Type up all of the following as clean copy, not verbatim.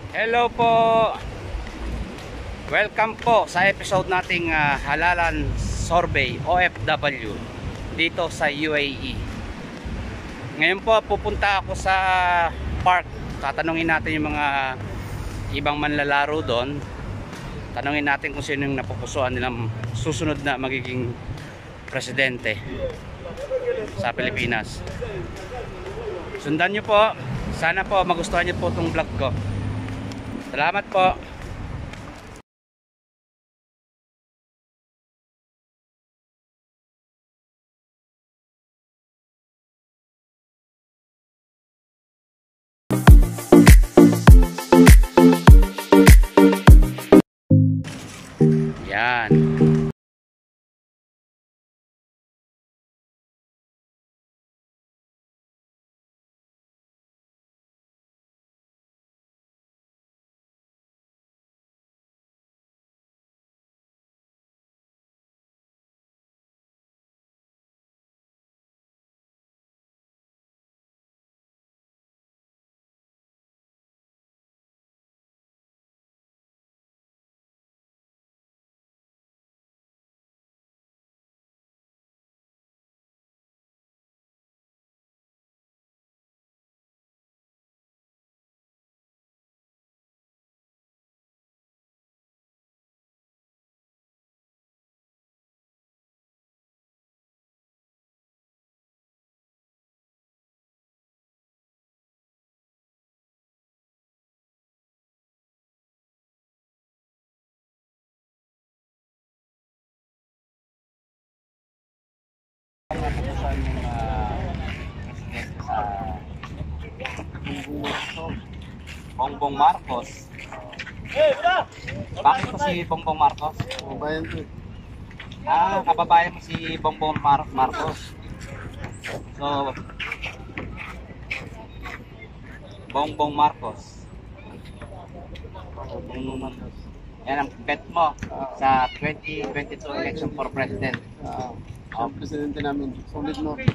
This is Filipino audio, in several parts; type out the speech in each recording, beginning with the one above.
Hello po. Welcome po sa episode nating Halalan Survey OFW dito sa UAE. Ngayon po pupunta ako sa park. Tatanungin natin yung mga ibang manlalaro doon. Tanungin natin kung sino yung napupusuan nilang susunod na magiging presidente sa Pilipinas. Sundan nyo po. Sana po magustuhan nyo po itong vlog ko. Salamat po. Yan. Napupusuan yung presidente sa Bongbong Marcos. Bakit po si Bongbong Marcos? Kababayan ko. Kababayan mo si Bongbong Marcos. So, Bongbong Marcos. Yan ang bet mo sa 2022 election for president. Ang presidente namin, Solid North.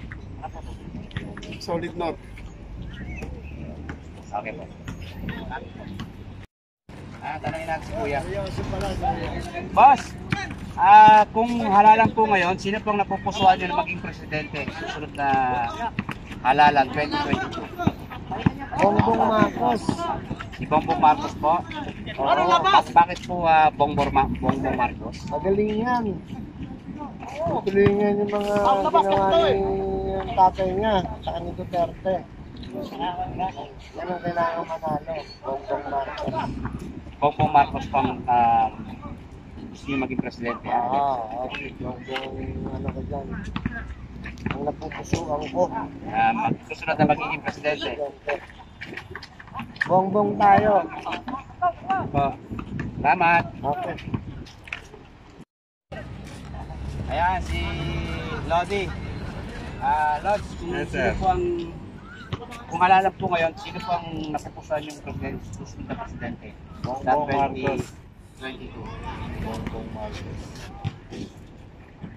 Solid North. Okay po. Tanongin natin si Kuya. Boss, kung halalan po ngayon, sino pong napupusuan nyo na maging presidente susunod na halalan 2022? Bongbong Marcos. Si Bongbong Marcos po? Bakit po Bongbong Marcos? Magalingan. Tutulingan yung mga ginawa ni tatay niya, saka ni Duterte. Yan ang kailangan manalo, Bongbong Marcos. Bongbong Marcos po ang gusto niyo maging presidente. Okay. Bongbong ano ka dyan. Ang napupusuan ko. Susunod na magiging presidente. Bongbong tayo. Po. Salamat. Okay. Ayan, si Lodi. Lods, sino po ang, kung alala po ngayon, sino po ang napupusuan yung susunod na presidente? Bongbong Marcos. 2022. Bongbong Marcos.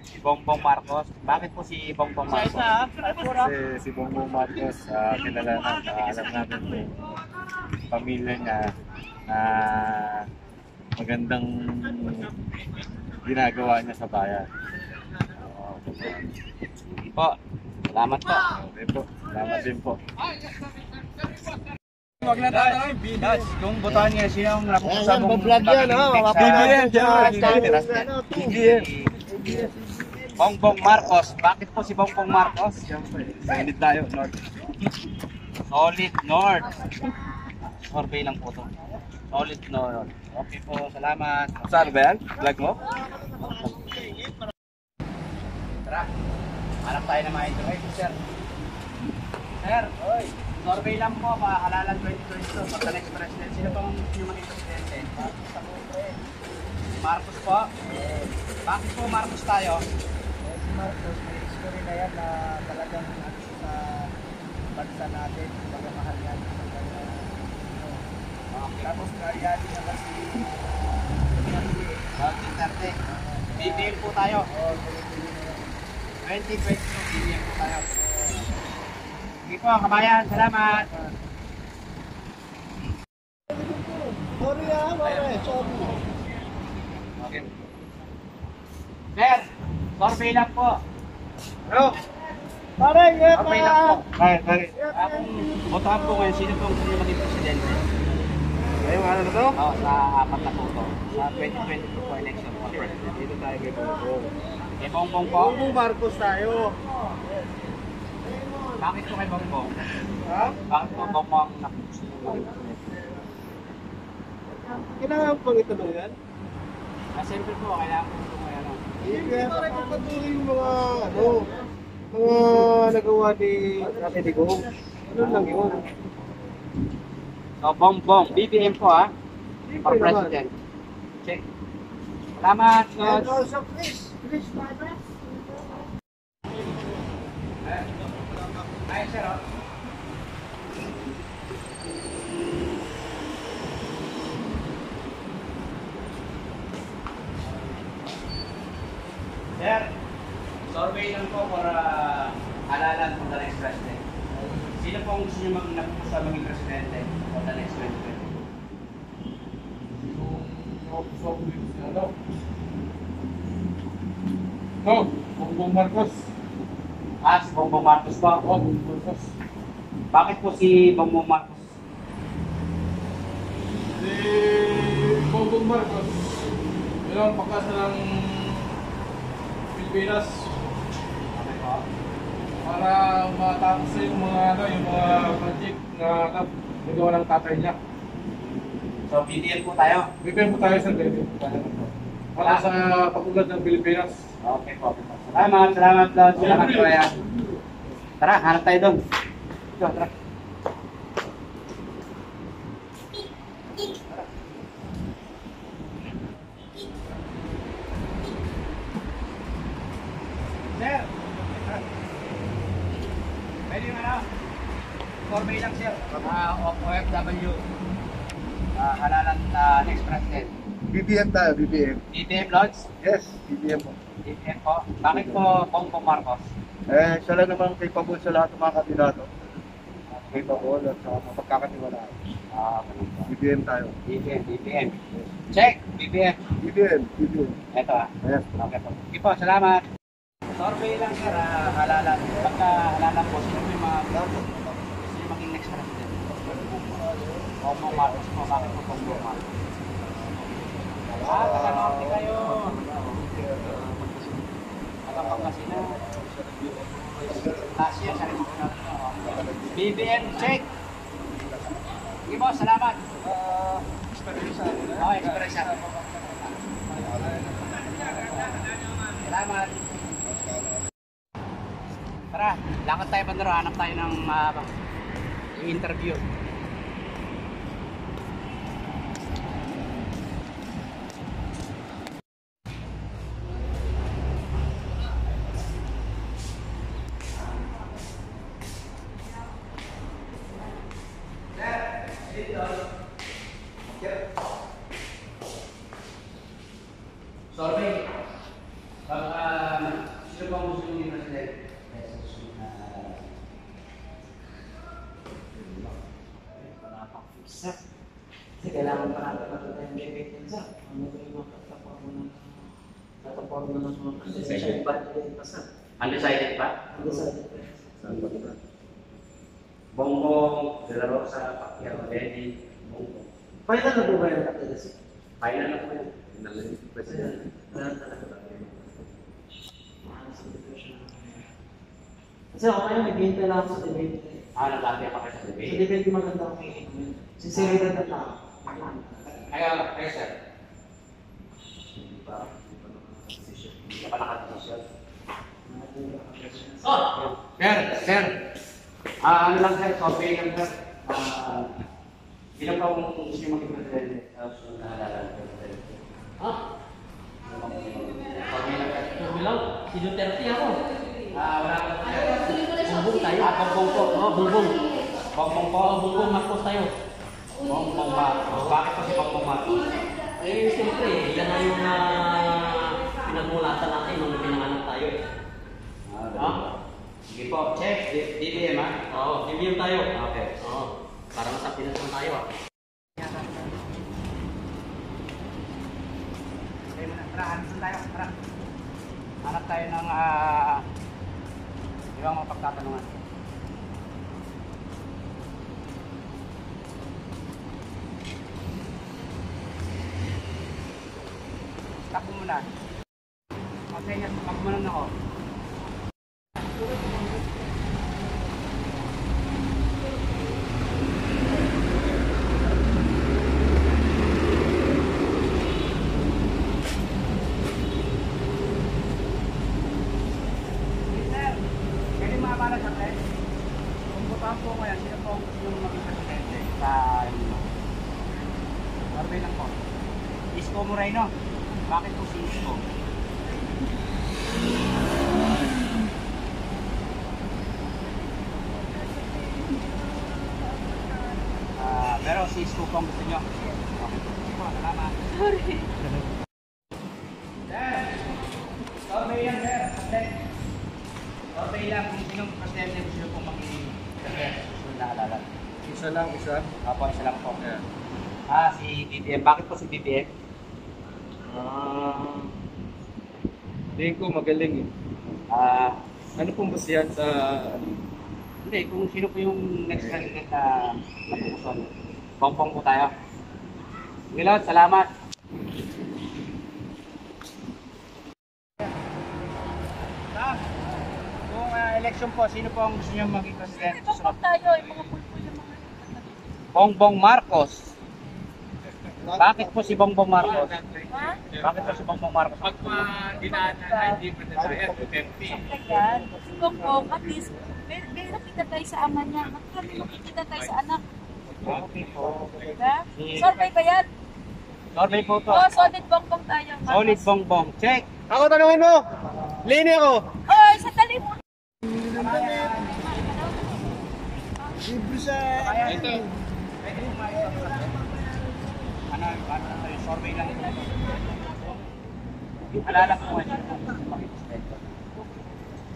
Si Bongbong Marcos. Bakit po si Bongbong Marcos? Kasi si Bongbong Marcos, kilala na, alam natin yung pamilya niya na magandang ginagawa niya sa bayan. Sige po. Salamat po. Okay po. Salamat din po. Huwag na tayo. Kung botohan niya, sino ang napupusuan mong Vlog yan, Bongbong Marcos. Bakit po si Bongbong Marcos? Solid tayo, Lord. Solid North. Survey lang po to. Solid North. Okay po, salamat. Saan ba yan? Vlog mo? Tara, hanap tayo ng mga ito. Sir. Sir, survey lang po, halalan 2022 sa next president. Sino pong yung maging presidente? Marcos po. Bakit po Marcos tayo? Si Marcos, may history na yan na talagang sa bansa natin, pagmamahal yan. Tapos kayali naman si Duterte. BBM po tayo. 2022, BBM po tayo. Sige po, kabayan, salamat. Sorry pare. Sorry. Okay. Sir, survey lang po. Ano? Pare, Survey lang po. Pare. Botohan po ngayon, sino pong gusto niyo maging presidente? Ngayong ano na to? Oo, sa apat na puto. Sa 2022 po election for president. Dito tayo kay Bongbong. Kay Bongbong po. Bongbong Marcos tayo. Bakit po kay Bongbong? Ha? Bakit po Bongbong ang gusto niyo maging presidente? Kailangan pang itanong yan? Siyempre po, kailangan po ito ano. Kaya pare patuloy yung mga mga nagawa ni Ate Digong. Ano lang yun? So, Bongbong. BBM po ha. For president. Check. Salamat, And Coach. also, please, pare. Ay, sir, oh. Sir, survey lang po para halalan for the next president. Sino po ang gusto nyo sa maging presidente for the next president? Bongbong Marcos. Ah, si Bongbong Marcos po. Bongbong Marcos. Bakit po si Bongbong Marcos? Si Bongbong Marcos, yun ang pagkasa ng Pilipinas Okay po. para matapos na yung mga project na nagawa ng tatay niya. So, BBM po tayo. Bigyan po tayo sa dito. Para sa pag-ulat ng Pilipinas. Okay po. Salamat, salamat, Lord. Salamat po yan. Tara, hanap tayo doon. Ito, tara. Sir! Pwede yung ano? Survey lang, sir. OFW. Halalan next president. BBM tayo, BBM. BBM, Lords? Yes, BBM po. BBM po. Bakit po Bongbong Marcos? Siya lang namang capable sa lahat ng mga kandidato. Capable at saka mapagkakatiwalaan. Ganun po. BBM tayo. BBM. Check! BBM. BBM, BBM. Ito Yes. Okay po. Sige po, salamat. Survey lang sir, halalan. Pagka halalan po, sino po yung mga gusto yung maging next president? Bongbong Marcos po, bakit po Bongbong Marcos? Taga-norte kayo. Taga-Pangasinan. Last year, sa rin po natin. BBM, check! Sige po, salamat. Experience. Salamat. Tara, lakad tayo bandero, hanap tayo ng interview. Survey. Sino bang gusto niyo president? Kasi kailangan pa natin makita yung debate sa ano ba yung mga kataporma ng mga presidential budget pa sa Undecided pa? Bongbong, De La Rosa, Pacquiao, Lenny, Bongbong. final na po ba yung kapitalism? Final na po yan. Final na yung president. Wala talaga ba? Kasi ako ngayon, nag-hintay lang ako sa debate. Naglatya pa kayo sa Sa debate. debate, maganda ako ngayon. Sinceridad na tao. Kayo sir. Hindi pa nakadesisyon. Sir. Ano lang sir, survey lang sir. Ilan pa kung gusto nyo maging presidente sa susunod na halalan ng presidente? Survey lang sir. Bilang, si Duterte ako. Wala ka sir. Bumbong tayo. Bongbong po. Bumbong. Bongbong po. Bumbong, Marcos tayo. Bongbong ba? Bakit pa si Bongbong Marcos? Eh, siyempre, yan na yung pinagmulatan natin nung pinanganak tayo eh. Sige po, check. DBM ha? Oo, BBM tayo. Okay. Oo, para nasa Pinas na tayo ah. Tara, hanap tayo. Tara. Hanap tayo ng ibang mga pagtatanungan. Takbo muna. Mag-senyas, magmanan ako. Sir, pwede maabala sa akin? Kung butahan po ngayon, sino po ang gusto nyo maging presidente sa survey lang po? Isko Moreno. Bakit po si Isko? Pero si Isko po ang gusto nyo. Okay po. Salamat. Sorry. Sir, survey yan sir. Survey lang kung sinong presidente gusto nyo pong maging presidente. Gusto nyo naalala. Isa lang, isa. Apo, isa lang po. Yeah. Si BBM. Bakit po si BBM? Tingin ko magaling eh. Ano pong basihan sa... Hindi, kung sino po yung next candidate na napupuson. Pong-pong po tayo. Milot, salamat. Kung election po, sino po ang gusto nyo maging presidente? Pagpapag tayo, yung mga pulpul yung mga... Bongbong Marcos. Bakit po si Bongbong Marcos? Ha? Bakit po si Bongbong Marcos? Kaya, si Bongbong, at least, may nakita tayo sa ama niya. Kami makikita tayo sa anak. Okay po. Diba? Survey ba yan? Survey po to. Oo, solid Bongbong tayo. Solid Bongbong. Check. Ako tanungin mo! Lini ako! Oy, sandali mo. Libre sa... Ito. Pwede mo yung survey lang ito. Alala ko nga siya.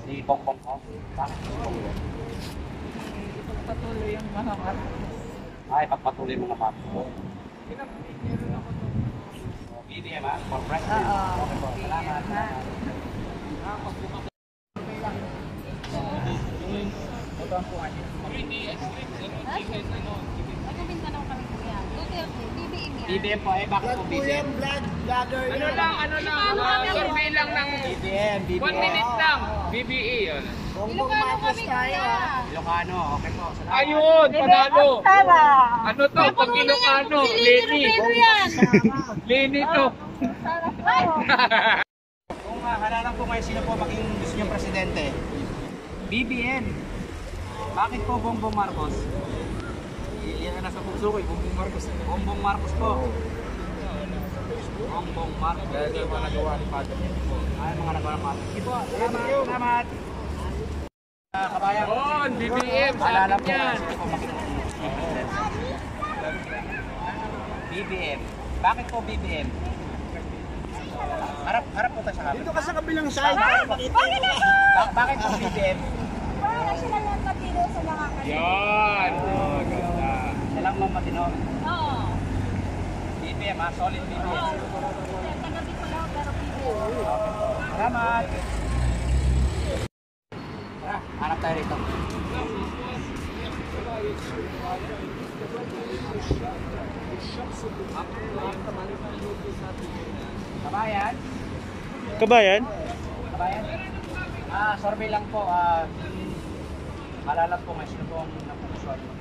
Si Bongbong ko. Bakit si Bongbong? Patuloy yung mga Ay, pagpatuloy mga Marcos. BBM ha? For president. Okay po. Salamat. Botohan po nga siya. Nagkamintanong kami po yan. Duterte, BBM yan. BBM po eh. Bakit po BBM? Vlogger yan. Survey lang ng BBM. 1 minute lang. BBE yun. Ilocano kami kuya. Ilocano. Okay po. Salamat. Ayun, panalo. Tara. Ano to? Pag Ilocano, Leni. yan. Leni to. Kung halalan po ngayon, sino po maging gusto niyong presidente? BBM. Bakit po Bongbong Marcos? Yan na nasa puso ko eh, Bongbong Marcos. Bongbong Marcos po. Bongbong Marcos. Dahil yung mga nagawa ni Padre. Ay, mga nagawa ng Marcos. Sige po. Salamat. Salamat. Kabayan. On, BBM. Alala Sabi po niyan. sino po maging presidente? BBM. Bakit po BBM? Harap po tayo sa Dito camera. ka sa kabilang side para makita mo. Bakit po BBM? Para sila lang matino sa mga kanila. Yan. Oh, ganda. Siya lang mga matino. Oo. BBM ha, solid BBM. Tagabi ko lang pero BBM. Salamat. Tara, hanap tayo rito. Kabayan? Kabayan? Kabayan? Survey lang po. Malala po nga sino po ang napupusuan mo.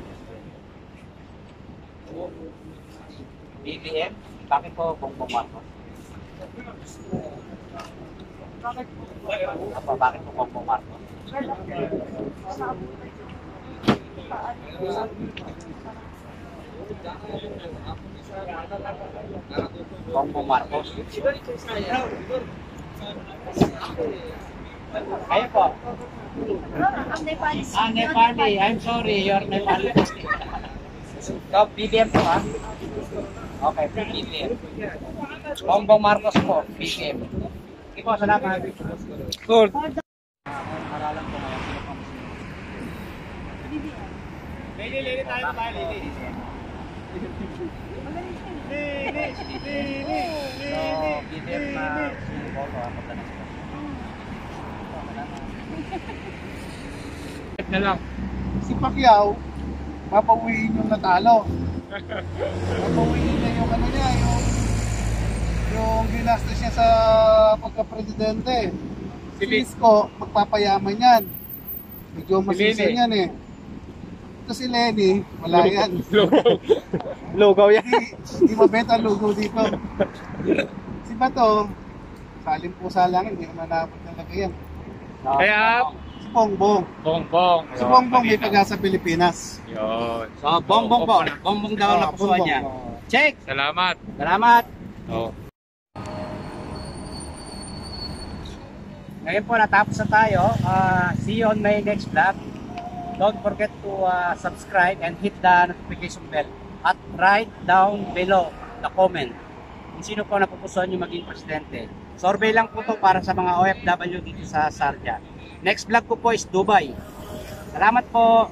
BBM? Bakit po Bongbong Marcos? Bakit po Bongbong Marcos? Bongbong Marcos. Kayo po. Ang Nepali. Nepali. I'm sorry, you're Nepali. So, BBM po ha? Okay, BBM. Bongbong Marcos po, BBM. Sige po, salamat. Good. Halalan po ngayon, sino po? BBM. Lili tayo ba? Lili. So, BBM na Papunta na sila. Na lang. Si Pacquiao, mapawiin yung natalo. Mapawiin niya yung ano niya, yung ginastos niya sa pagka-presidente. Si Isko, magpapayaman yan. Medyo masisin yan eh. Ito si Lenny, wala yan. Lugaw yan. Hindi mabenta ang lugo dito. Si Bato, saling pusa lang, hindi naman naabot talaga yan. Kaya, Si Bongbong. bongbong. Si Bongbong may pag-asa Pilipinas. Yun. So, bongbong po. Bongbong daw ang napusuan niya. Check! Salamat. Salamat! Oh. Ngayon po natapos na tayo. See you on my next vlog. Don't forget to subscribe and hit the notification bell. At write down below the comment kung sino po napupusuan yung maging presidente. Survey lang po to para sa mga OFW dito sa Sharjah. Next vlog ko po is Dubai. Salamat po!